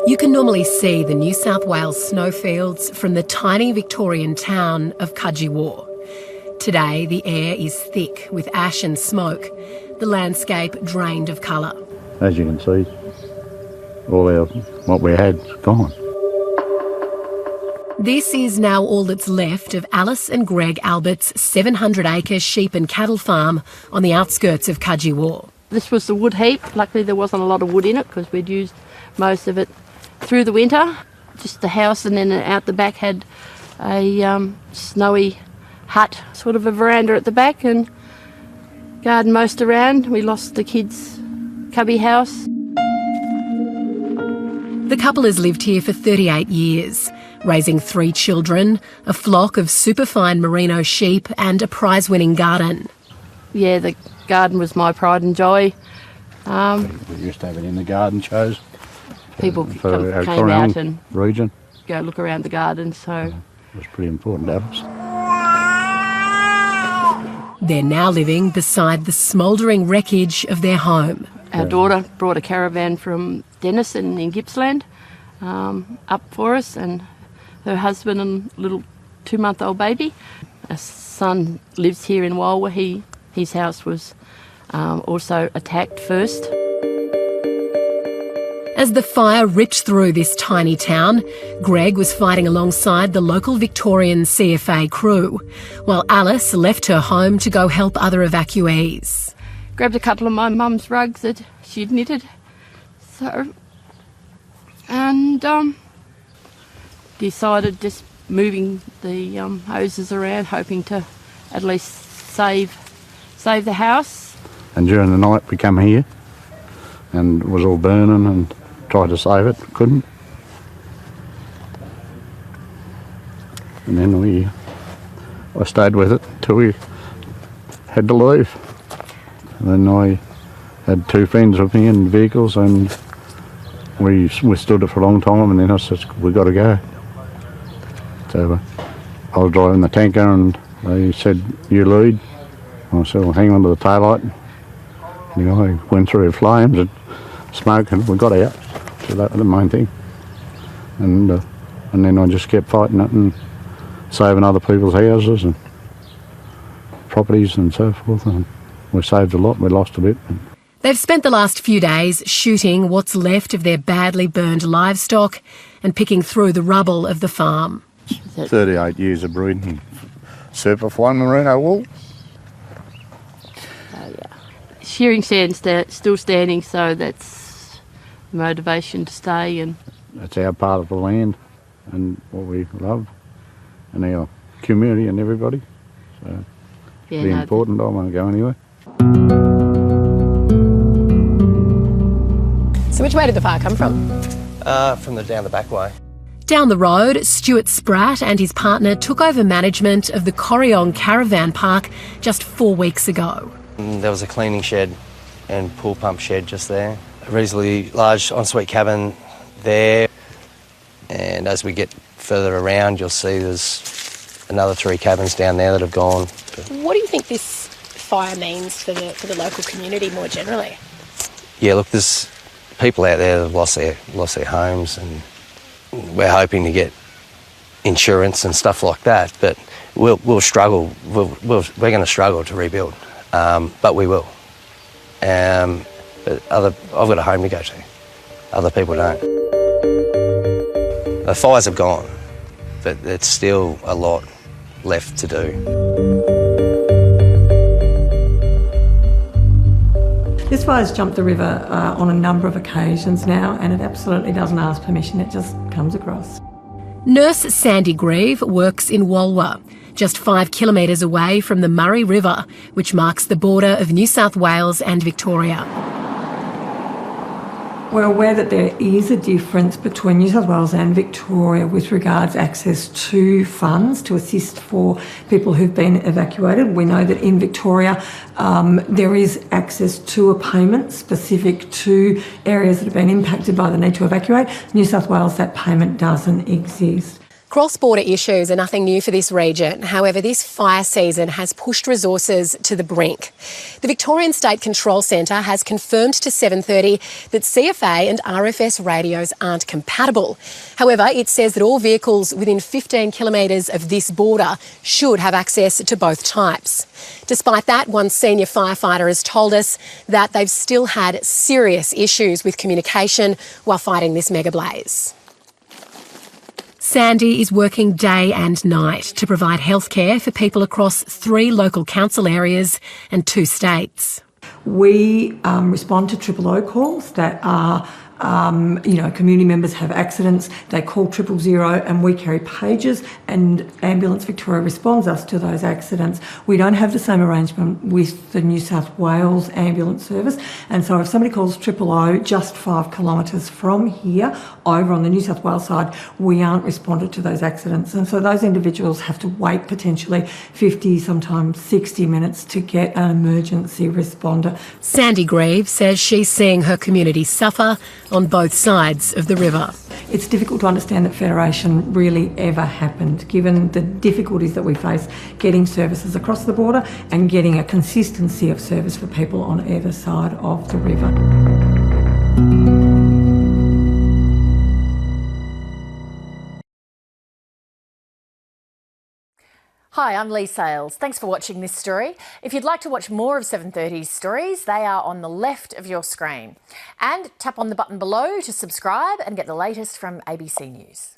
You can normally see the New South Wales snowfields from the tiny Victorian town of CUDGEWA. Today, the air is thick with ash and smoke, the landscape drained of colour. As you can see, what we had is gone. This is now all that's left of Alice and Greg Albert's 700-acre sheep and cattle farm on the outskirts of CUDGEWA. This was the wood heap. Luckily there wasn't a lot of wood in it because we'd used most of it through the winter. Just the house, and then out the back had a snowy hut, sort of a veranda at the back, and garden most around. We lost the kids' cubby house. The couple has lived here for 38 years, raising 3 children, a flock of superfine merino sheep and a prize-winning garden. Yeah, the garden was my pride and joy. We used to have it in the garden shows. People for our came out and region. Go look around the garden, so... It was pretty important to us. They're now living beside the smouldering wreckage of their home. Our daughter brought a caravan from Denison in Gippsland up for us, and her husband and little 2-month-old baby. Our son lives here in WALWA. His house was also attacked first. As the fire ripped through this tiny town, Greg was fighting alongside the local Victorian CFA crew, while Alice left her home to go help other evacuees. Grabbed a couple of my mum's rugs that she'd knitted, and decided just moving the hoses around, hoping to at least save the house. And during the night we come here, and it was all burning, and tried to save it, couldn't. And then I stayed with it till we had to leave. And then I had 2 friends with me in vehicles, and we stood it for a long time, and then I said, we got to go. So I was driving the tanker, and they said, you lead. I said, well, hang on to the taillight. And the guy went through the flames and smoke, and we got out. So that was the main thing. And then I just kept fighting it and saving other people's houses and properties and so forth. And we saved a lot, we lost a bit. They've spent the last few days shooting what's left of their badly burned livestock and picking through the rubble of the farm. 38 years of breeding superfine merino wool. Oh, yeah. Shearing stand's still standing, so that's the motivation to stay. And that's our part of the land and what we love, and our community and everybody. So yeah, it's important. I won't go anywhere. So which way did the fire come from? From down the back way. Down the road, Stuart Spratt and his partner took over management of the CORRYONG caravan park just 4 weeks ago. There was a cleaning shed and pool pump shed just there. A reasonably large ensuite cabin there. And as we get further around, you'll see there's another 3 cabins down there that have gone. What do you think this fire means for the local community more generally? Yeah, look, there's people out there that have lost their homes, and we're hoping to get insurance and stuff like that, but we'll struggle. We're going to struggle to rebuild, but we will. But I've got a home to go to. Other people don't. The fires have gone, but there's still a lot left to do. This fire's jumped the river on a number of occasions now, and it absolutely doesn't ask permission, it just comes across. Nurse Sandy Grieve works in WALWA, just 5 kilometres away from the Murray River, which marks the border of New South Wales and Victoria. We're aware that there is a difference between New South Wales and Victoria with regards access to funds to assist for people who've been evacuated. We know that in Victoria there is access to a payment specific to areas that have been impacted by the need to evacuate. New South Wales, that payment doesn't exist. Cross-border issues are nothing new for this region. However, this fire season has pushed resources to the brink. The Victorian State Control Centre has confirmed to 7:30 that CFA and RFS radios aren't compatible. However, it says that all vehicles within 15 kilometres of this border should have access to both types. Despite that, one senior firefighter has told us that they've still had serious issues with communication while fighting this megablaze. Sandy is working day and night to provide healthcare for people across 3 local council areas and 2 states. We respond to 000 calls that are, community members have accidents, they call 000 and we carry pages and Ambulance Victoria responds us to those accidents. We don't have the same arrangement with the New South Wales Ambulance Service, and so if somebody calls 000 just 5 kilometres from here, over on the New South Wales side, we aren't responded to those accidents, and so those individuals have to wait potentially 50, sometimes 60 minutes to get an emergency responder. Sandy Grieve says she's seeing her community suffer on both sides of the river. It's difficult to understand that Federation really ever happened, given the difficulties that we face getting services across the border and getting a consistency of service for people on either side of the river. Hi, I'm Lee Sales. Thanks for watching this story. If you'd like to watch more of 7:30's stories, they are on the left of your screen. And tap on the button below to subscribe and get the latest from ABC News.